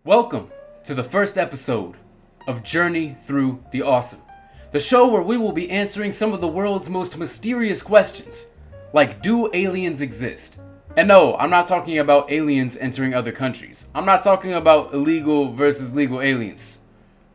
Welcome to the first episode of Journey Through the Awesome, the show where we will be answering some of the world's most mysterious questions, like do aliens exist? And no, I'm not talking about aliens entering other countries. I'm not talking about illegal versus legal aliens.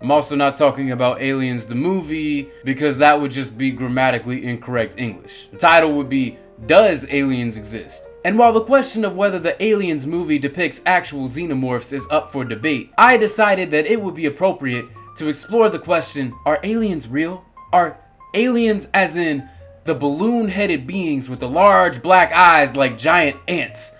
I'm also not talking about Aliens the movie, because that would just be grammatically incorrect English. The title would be, Does Aliens Exist? And while the question of whether the Aliens movie depicts actual xenomorphs is up for debate, I decided that it would be appropriate to explore the question, are aliens real? Are aliens as in the balloon-headed beings with the large black eyes like giant ants?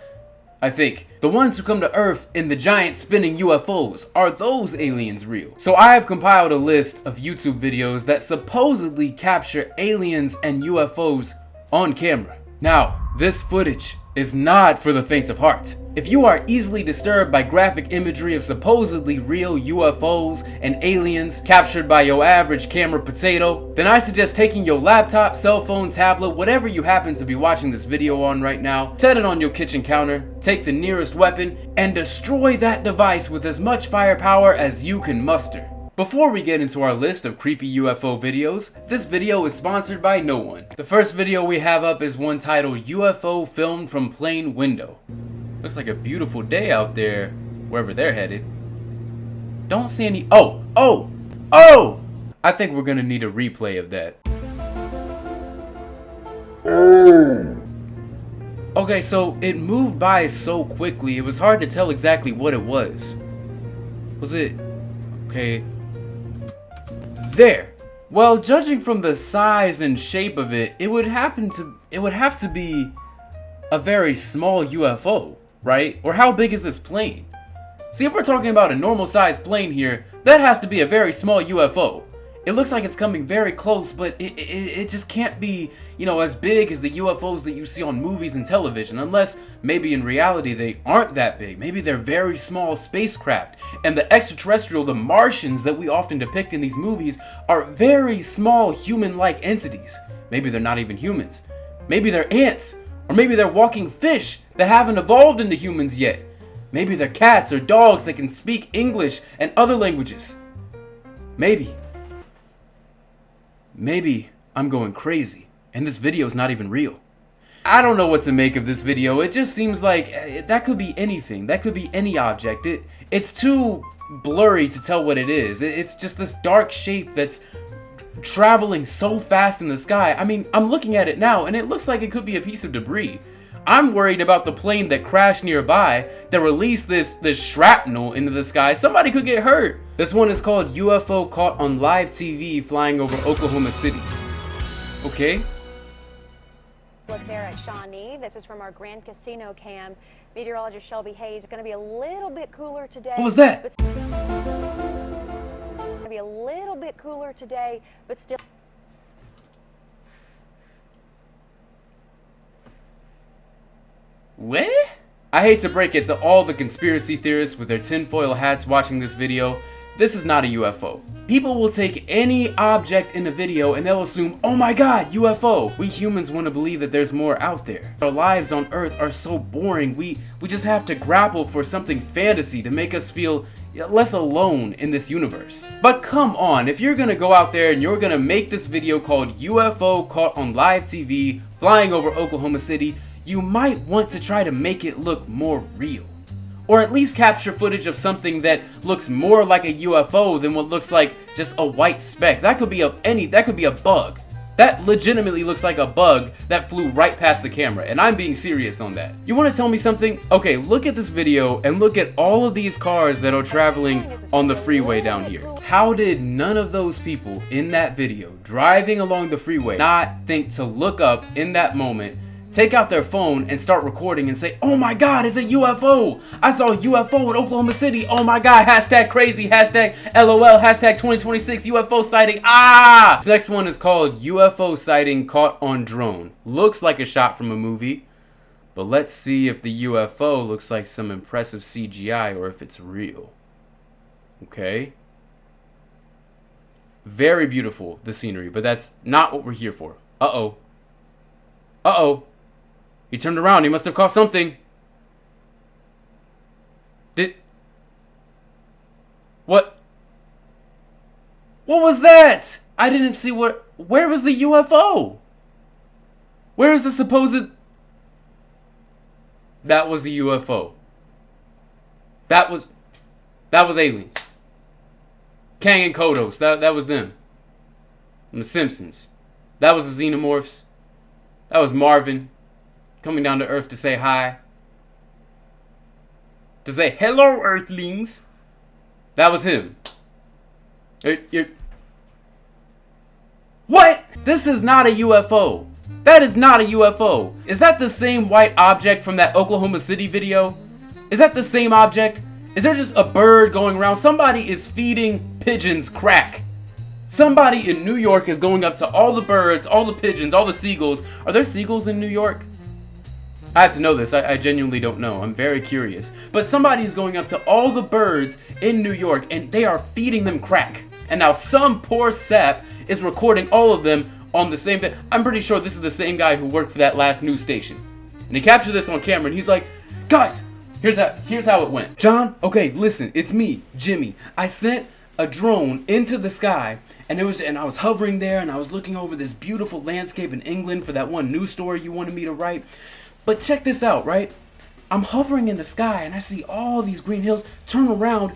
I think. The ones who come to Earth in the giant spinning UFOs, are those aliens real? So I have compiled a list of YouTube videos that supposedly capture aliens and UFOs on camera. Now, this footage is not for the faint of heart. If you are easily disturbed by graphic imagery of supposedly real UFOs and aliens captured by your average camera potato, then I suggest taking your laptop, cell phone, tablet, whatever you happen to be watching this video on right now, set it on your kitchen counter, take the nearest weapon, and destroy that device with as much firepower as you can muster. Before we get into our list of creepy UFO videos, this video is sponsored by no one. The first video we have up is one titled UFO Filmed from Plane Window. Looks like a beautiful day out there, wherever they're headed. Don't see any, oh! I think we're gonna need a replay of that. Okay, so it moved by so quickly, it was hard to tell exactly what it was. Was it, okay. There. Well, judging from the size and shape of it, it would have to be a very small UFO, right? Or how big is this plane? See, if we're talking about a normal sized plane here, that has to be a very small UFO. It looks like it's coming very close, but it just can't be, you know, as big as the UFOs that you see on movies and television, unless maybe in reality they aren't that big. Maybe they're very small spacecraft, and the extraterrestrial, the Martians that we often depict in these movies, are very small human-like entities. Maybe they're not even humans. Maybe they're ants, or maybe they're walking fish that haven't evolved into humans yet. Maybe they're cats or dogs that can speak English and other languages. Maybe I'm going crazy, and this video is not even real. I don't know what to make of this video. It just seems like that could be anything. That could be any object. It's too blurry to tell what it is. It's just this dark shape that's traveling so fast in the sky. I mean, I'm looking at it now, and it looks like it could be a piece of debris. I'm worried about the plane that crashed nearby that released this shrapnel into the sky. Somebody could get hurt. This one is called UFO Caught on Live TV Flying Over Oklahoma City. Okay. Look there at Shawnee. This is from our Grand Casino cam. Meteorologist Shelby Hayes. It's going to be a little bit cooler today. What was that? It's going to be a little bit cooler today, but still. What? I hate to break it to all the conspiracy theorists with their tinfoil hats watching this video. This is not a UFO. People will take any object in a video and they'll assume, oh my god, UFO. We humans want to believe that there's more out there. Our lives on Earth are so boring. We just have to grapple for something fantasy to make us feel less alone in this universe. But come on, if you're gonna go out there and you're gonna make this video called UFO Caught on Live TV Flying Over Oklahoma City, you might want to try to make it look more real. Or at least capture footage of something that looks more like a UFO than what looks like just a white speck. That could be a bug. That legitimately looks like a bug that flew right past the camera, and I'm being serious on that. You want to tell me something? Okay, look at this video and look at all of these cars that are traveling on the freeway down here. How did none of those people in that video driving along the freeway not think to look up in that moment, take out their phone and start recording and say, oh my god, it's a UFO. I saw a UFO in Oklahoma City. Oh my god, hashtag crazy, hashtag LOL, hashtag 2026 UFO sighting. Ah! This next one is called UFO sighting caught on drone. Looks like a shot from a movie, but let's see if the UFO looks like some impressive CGI or if it's real. Okay. Very beautiful, the scenery, but that's not what we're here for. Uh-oh. Uh-oh. He turned around. He must have caught something. What? What was that? I didn't see what... Where was the UFO? Where is the supposed... That was the UFO. That was aliens. Kang and Kodos. That was them. From The Simpsons. That was the Xenomorphs. That was Marvin coming down to Earth to say hi. To say, hello, Earthlings. That was him. What? This is not a UFO. That is not a UFO. Is that the same white object from that Oklahoma City video? Is that the same object? Is there just a bird going around? Somebody is feeding pigeons crack. Somebody in New York is going up to all the birds, all the pigeons, all the seagulls. Are there seagulls in New York? I have to know this. I genuinely don't know. I'm very curious. But somebody is going up to all the birds in New York and they are feeding them crack. And now some poor sap is recording all of them on the same day. I'm pretty sure this is the same guy who worked for that last news station. And he captured this on camera and he's like, guys, here's how it went. John, okay, listen, it's me, Jimmy. I sent a drone into the sky and I was hovering there and I was looking over this beautiful landscape in England for that one news story you wanted me to write. But check this out, right? I'm hovering in the sky and I see all these green hills. Turn around.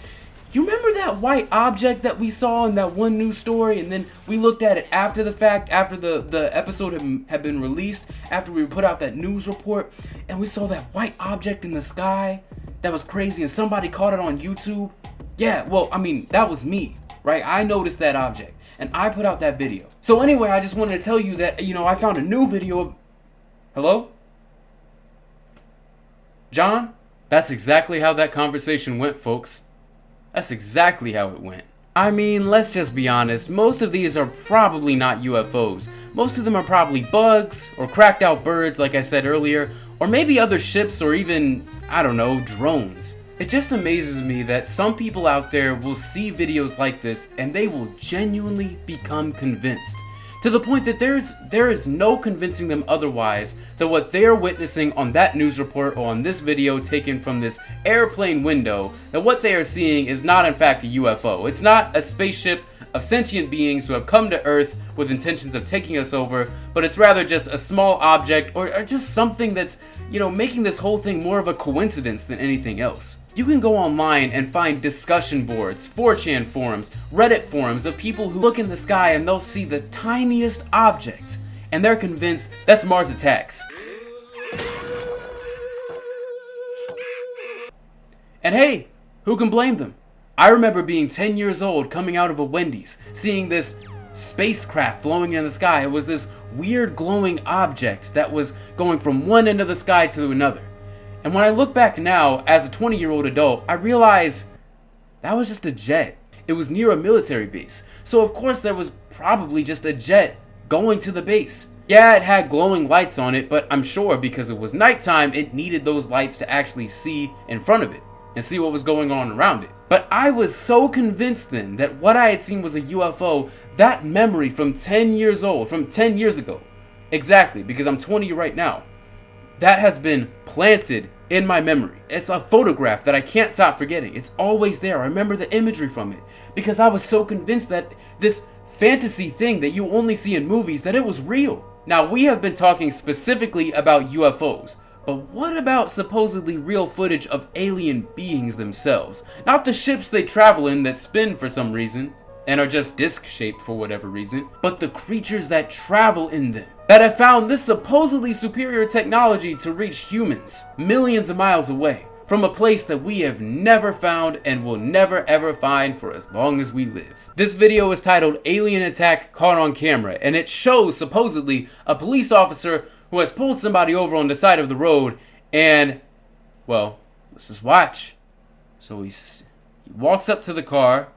You remember that white object that we saw in that one news story, and then we looked at it after the fact, after the episode had been released, after we put out that news report, and we saw that white object in the sky that was crazy, and somebody caught it on YouTube? Yeah, well, I mean, that was me, right? I noticed that object, and I put out that video. So anyway, I just wanted to tell you that, I found a new video of... Hello? John? That's exactly how that conversation went, folks. That's exactly how it went. I mean, let's just be honest, most of these are probably not UFOs. Most of them are probably bugs, or cracked out birds like I said earlier, or maybe other ships or even, I don't know, drones. It just amazes me that some people out there will see videos like this and they will genuinely become convinced. To the point that there is no convincing them otherwise that what they're witnessing on that news report or on this video taken from this airplane window, that what they are seeing is not in fact a UFO. It's not a spaceship of sentient beings who have come to Earth with intentions of taking us over, but it's rather just a small object or just something that's, making this whole thing more of a coincidence than anything else. You can go online and find discussion boards, 4chan forums, Reddit forums of people who look in the sky and they'll see the tiniest object and they're convinced that's Mars attacks. And hey, who can blame them? I remember being 10 years old, coming out of a Wendy's, seeing this spacecraft flowing in the sky. It was this weird glowing object that was going from one end of the sky to another. And when I look back now, as a 20-year-old adult, I realize that was just a jet. It was near a military base. So of course there was probably just a jet going to the base. Yeah, it had glowing lights on it, but I'm sure because it was nighttime, it needed those lights to actually see in front of it and see what was going on around it. But I was so convinced then that what I had seen was a UFO, that memory from 10 years old, from 10 years ago, exactly, because I'm 20 right now, that has been planted in my memory. It's a photograph that I can't stop forgetting. It's always there. I remember the imagery from it because I was so convinced that this fantasy thing that you only see in movies, that it was real. Now, we have been talking specifically about UFOs, but what about supposedly real footage of alien beings themselves? Not the ships they travel in that spin for some reason and are just disc-shaped for whatever reason, but the creatures that travel in them, that have found this supposedly superior technology to reach humans millions of miles away from a place that we have never found and will never ever find for as long as we live. This video is titled Alien Attack Caught on Camera, and it shows supposedly a police officer who has pulled somebody over on the side of the road, and, well, let's just watch. So he walks up to the car,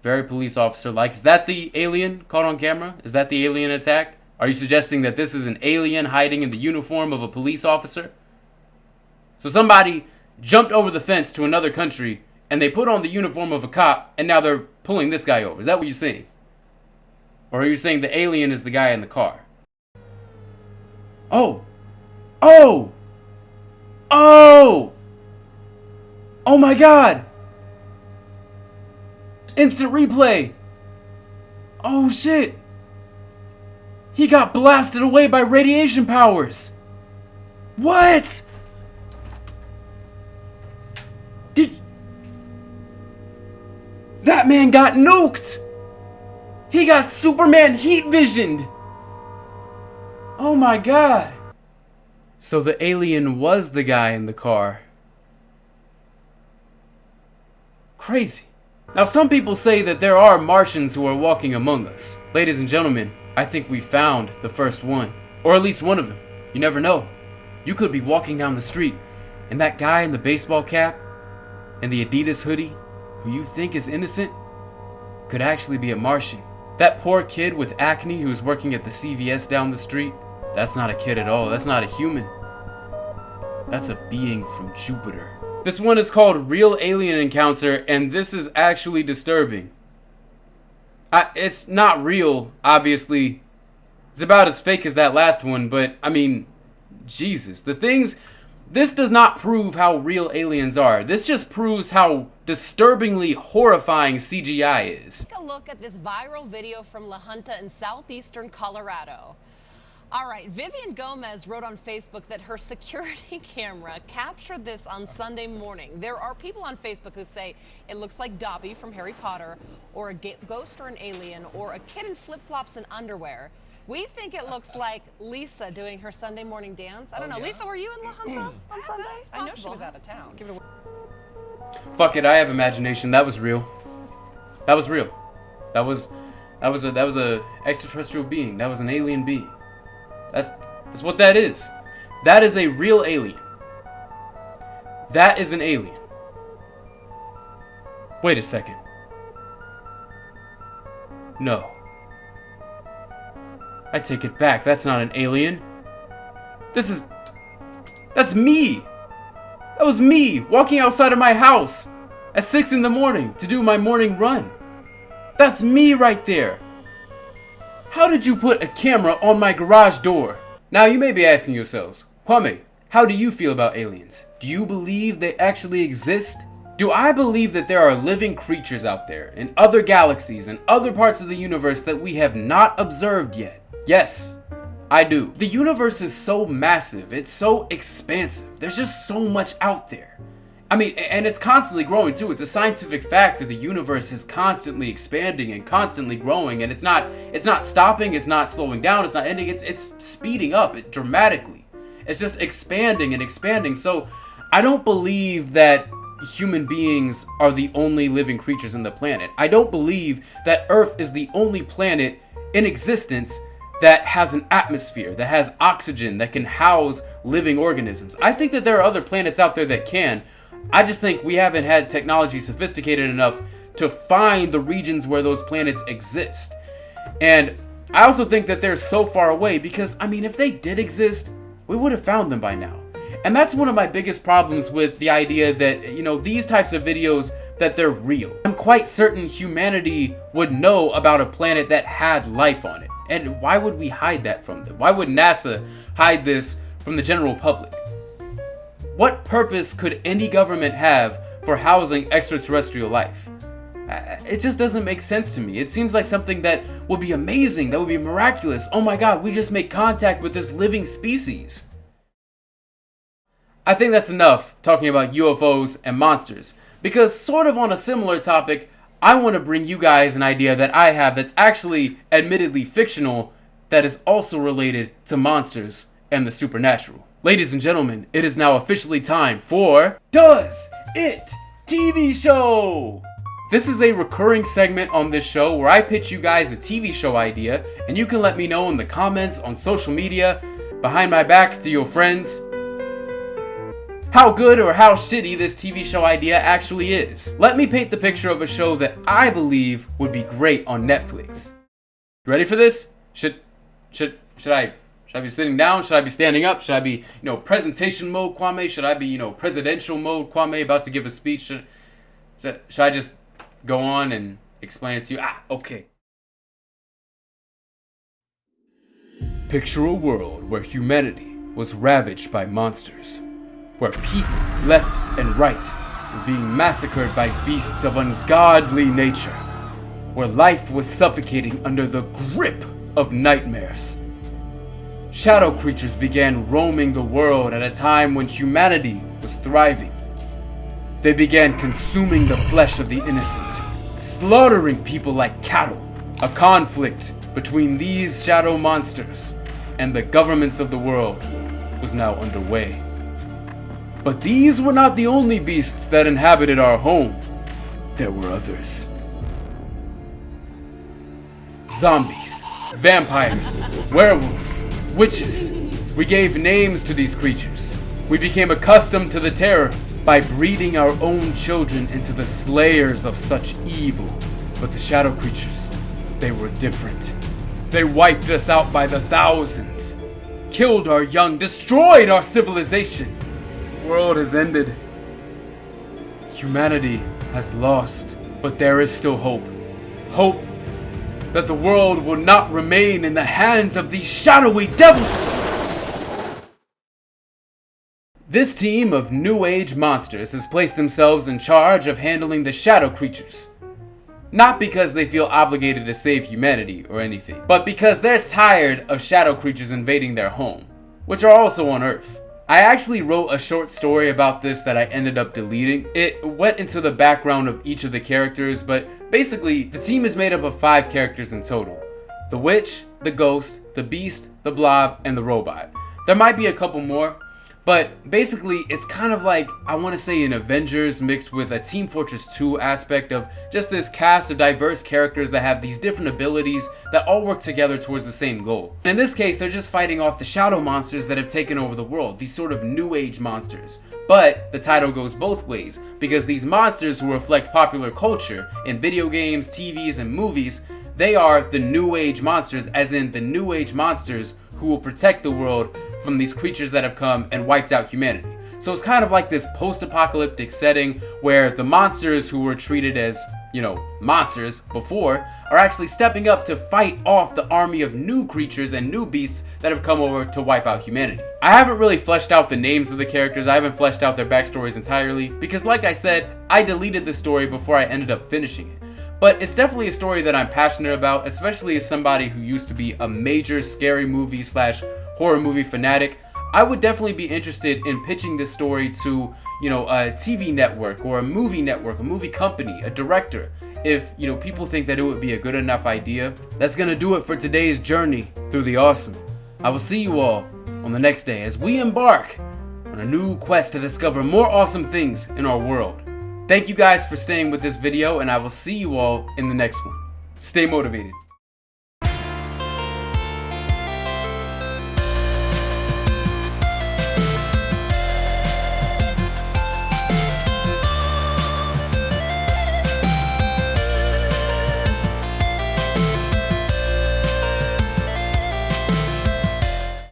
very police officer-like. Is that the alien caught on camera? Is that the alien attack? Are you suggesting that this is an alien hiding in the uniform of a police officer? So somebody jumped over the fence to another country, and they put on the uniform of a cop, and now they're pulling this guy over. Is that what you're saying? Or are you saying the alien is the guy in the car? Oh! Oh! Oh! Oh my God! Instant replay. Oh shit. He got blasted away by radiation powers. What? That man got nuked. He got Superman heat visioned. Oh my god. So the alien was the guy in the car. Crazy. Now some people say that there are Martians who are walking among us. Ladies and gentlemen, I think we found the first one. Or at least one of them. You never know. You could be walking down the street and that guy in the baseball cap and the Adidas hoodie, who you think is innocent, could actually be a Martian. That poor kid with acne who's working at the CVS down the street, that's not a kid at all. That's not a human. That's a being from Jupiter. This one is called Real Alien Encounter, and this is actually disturbing. It's not real, obviously. It's about as fake as that last one, but, I mean, Jesus. This does not prove how real aliens are. This just proves how disturbingly horrifying CGI is. Take a look at this viral video from La Junta in southeastern Colorado. All right, Vivian Gomez wrote on Facebook that her security camera captured this on Sunday morning. There are people on Facebook who say it looks like Dobby from Harry Potter, or a ghost or an alien, or a kid in flip-flops and underwear. We think it looks like Lisa doing her Sunday morning dance. I don't know. Yeah. Lisa, were you in La Junta on Sunday? I know she was out of town. Fuck it, I have imagination. That was real. That was real. That was a extraterrestrial being. That was an alien being. That's what that is. That is a real alien. That is an alien. Wait a second. No. I take it back. That's not an alien. That's me. That was me walking outside of my house at 6 in the morning to do my morning run. That's me right there. How did you put a camera on my garage door? Now you may be asking yourselves, Kwame, how do you feel about aliens? Do you believe they actually exist? Do I believe that there are living creatures out there in other galaxies and other parts of the universe that we have not observed yet? Yes, I do. The universe is so massive, it's so expansive. There's just so much out there. I mean, and it's constantly growing too. It's a scientific fact that the universe is constantly expanding and constantly growing, and it's not stopping, it's not slowing down, it's not ending, it's speeding up dramatically. It's just expanding and expanding. So I don't believe that human beings are the only living creatures in the planet. I don't believe that Earth is the only planet in existence that has an atmosphere, that has oxygen, that can house living organisms. I think that there are other planets out there that can. I just think we haven't had technology sophisticated enough to find the regions where those planets exist. And I also think that they're so far away because, I mean, if they did exist, we would have found them by now. And that's one of my biggest problems with the idea that, you know, these types of videos, that they're real. I'm quite certain humanity would know about a planet that had life on it. And why would we hide that from them? Why would NASA hide this from the general public? What purpose could any government have for housing extraterrestrial life? It just doesn't make sense to me. It seems like something that would be amazing, that would be miraculous. Oh my God, we just made contact with this living species. I think that's enough talking about UFOs and monsters, because sort of on a similar topic, I want to bring you guys an idea that I have that's actually admittedly fictional, that is also related to monsters and the supernatural. Ladies and gentlemen, it is now officially time for Does It TV Show! This is a recurring segment on this show where I pitch you guys a TV show idea, and you can let me know in the comments on social media, behind my back to your friends, how good or how shitty this TV show idea actually is. Let me paint the picture of a show that I believe would be great on Netflix. You ready for this? Should I be sitting down? Should I be standing up? Should I be, presentation mode, Kwame? Should I be, presidential mode, Kwame, about to give a speech? Should I just go on and explain it to you? Okay. Picture a world where humanity was ravaged by monsters, where people left and right were being massacred by beasts of ungodly nature. where life was suffocating under the grip of nightmares. Shadow creatures began roaming the world at a time when humanity was thriving. They began consuming the flesh of the innocent, slaughtering people like cattle. A conflict between these shadow monsters and the governments of the world was now underway. But these were not the only beasts that inhabited our home. There were others. Zombies, vampires, werewolves, witches. We gave names to these creatures. We became accustomed to the terror by breeding our own children into the slayers of such evil. But the shadow creatures, they were different. They wiped us out by the thousands, killed our young, destroyed our civilization. The world has ended. Humanity has lost, but there is still hope. Hope that the world will not remain in the hands of these shadowy devils. This team of New Age monsters has placed themselves in charge of handling the shadow creatures. Not because they feel obligated to save humanity or anything, but because they're tired of shadow creatures invading their home, which are also on Earth. I actually wrote a short story about this that I ended up deleting. It went into the background of each of the characters, but basically the team is made up of 5 characters in total. The Witch, the Ghost, the Beast, the Blob, and the Robot. There might be a couple more, but basically it's kind of like, I want to say, an Avengers mixed with a Team Fortress 2 aspect of just this cast of diverse characters that have these different abilities that all work together towards the same goal. In this case, they're just fighting off the shadow monsters that have taken over the world, these sort of New Age monsters. But the title goes both ways, because these monsters who reflect popular culture in video games, TVs, and movies, they are the New Age monsters, as in the New Age monsters who will protect the world from these creatures that have come and wiped out humanity. So it's kind of like this post-apocalyptic setting where the monsters who were treated as, monsters before are actually stepping up to fight off the army of new creatures and new beasts that have come over to wipe out humanity. I haven't really fleshed out the names of the characters, I haven't fleshed out their backstories entirely, because like I said, I deleted the story before I ended up finishing it. But it's definitely a story that I'm passionate about, especially as somebody who used to be a major scary movie / horror movie fanatic. I would definitely be interested in pitching this story to, a TV network or a movie network, a movie company, a director. If, people think that it would be a good enough idea. That's gonna do it for today's journey through the awesome. I will see you all on the next day as we embark on a new quest to discover more awesome things in our world. Thank you guys for staying with this video, and I will see you all in the next one. Stay motivated.